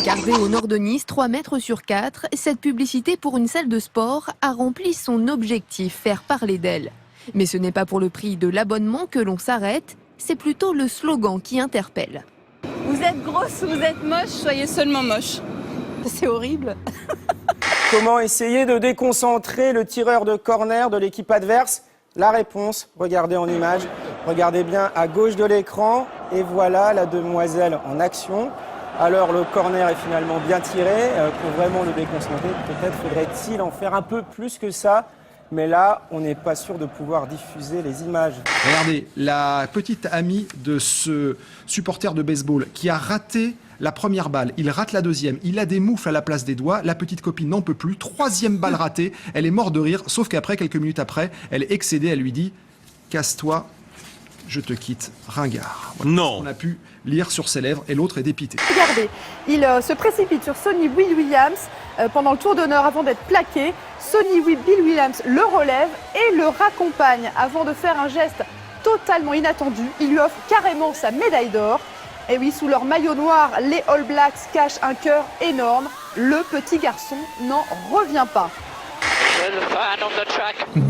Placardée au nord de Nice, 3 mètres sur 4, cette publicité pour une salle de sport a rempli son objectif, faire parler d'elle. Mais ce n'est pas pour le prix de l'abonnement que l'on s'arrête, c'est plutôt le slogan qui interpelle. Vous êtes grosse, vous êtes moche, soyez seulement moche. C'est horrible. Comment essayer de déconcentrer le tireur de corner de l'équipe adverse? La réponse, regardez en image, regardez bien à gauche de l'écran, et voilà la demoiselle en action. Alors le corner est finalement bien tiré, pour vraiment le déconcentrer, peut-être faudrait-il en faire un peu plus que ça, mais là on n'est pas sûr de pouvoir diffuser les images. Regardez, la petite amie de ce supporter de baseball qui a raté la première balle, il rate la deuxième, il a des moufles à la place des doigts, la petite copine n'en peut plus, 3e balle ratée, elle est morte de rire, sauf qu'après, quelques minutes après, elle est excédée, elle lui dit « Casse-toi, je te quitte, ringard ». Voilà. Non. On a pu lire sur ses lèvres et l'autre est dépité. Regardez, il se précipite sur Sonny Bill Williams pendant le tour d'honneur avant d'être plaqué. Sonny Bill Williams le relève et le raccompagne avant de faire un geste totalement inattendu. Il lui offre carrément sa médaille d'or. Et oui, sous leur maillot noir, les All Blacks cachent un cœur énorme. Le petit garçon n'en revient pas.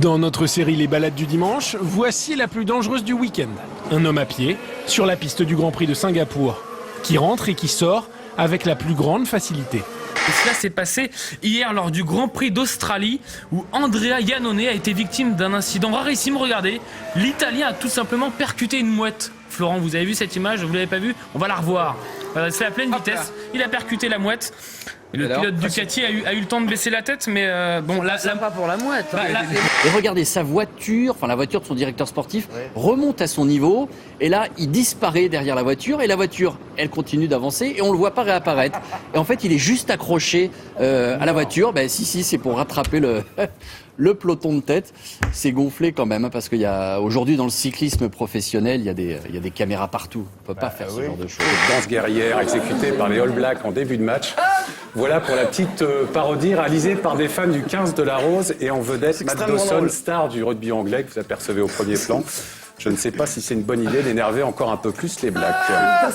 Dans notre série Les balades du dimanche, voici la plus dangereuse du week-end. Un homme à pied, sur la piste du Grand Prix de Singapour, qui rentre et qui sort avec la plus grande facilité. Et cela s'est passé hier lors du Grand Prix d'Australie où Andrea Iannone a été victime d'un incident rarissime. Regardez, l'Italien a tout simplement percuté une mouette. Florent, vous avez vu cette image? Vous ne l'avez pas vue? On va la revoir. Voilà, c'est à pleine vitesse. Il a percuté la mouette. Et le pilote Ducati a eu le temps de baisser la tête, mais bon, là, pas pour la mouette. Et regardez, sa voiture, enfin la voiture de son directeur sportif, remonte à son niveau. Et là, il disparaît derrière la voiture. Et la voiture, elle continue d'avancer et on le voit pas réapparaître. Et en fait, il est juste accroché à la voiture. Ben si, c'est pour rattraper le peloton de tête. C'est gonflé quand même, parce qu'il y a aujourd'hui dans le cyclisme professionnel, il y a des caméras partout. On peut pas faire ce genre de choses. Danse guerrière exécutée par les All Blacks en début de match. Voilà pour la petite parodie réalisée par des fans du 15 de la Rose et en vedette Matt Dawson, star du rugby anglais que vous apercevez au premier plan. Je ne sais pas si c'est une bonne idée d'énerver encore un peu plus les Blacks.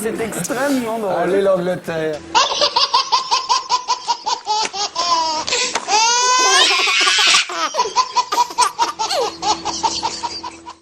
C'est extrêmement drôle. Allez l'Angleterre.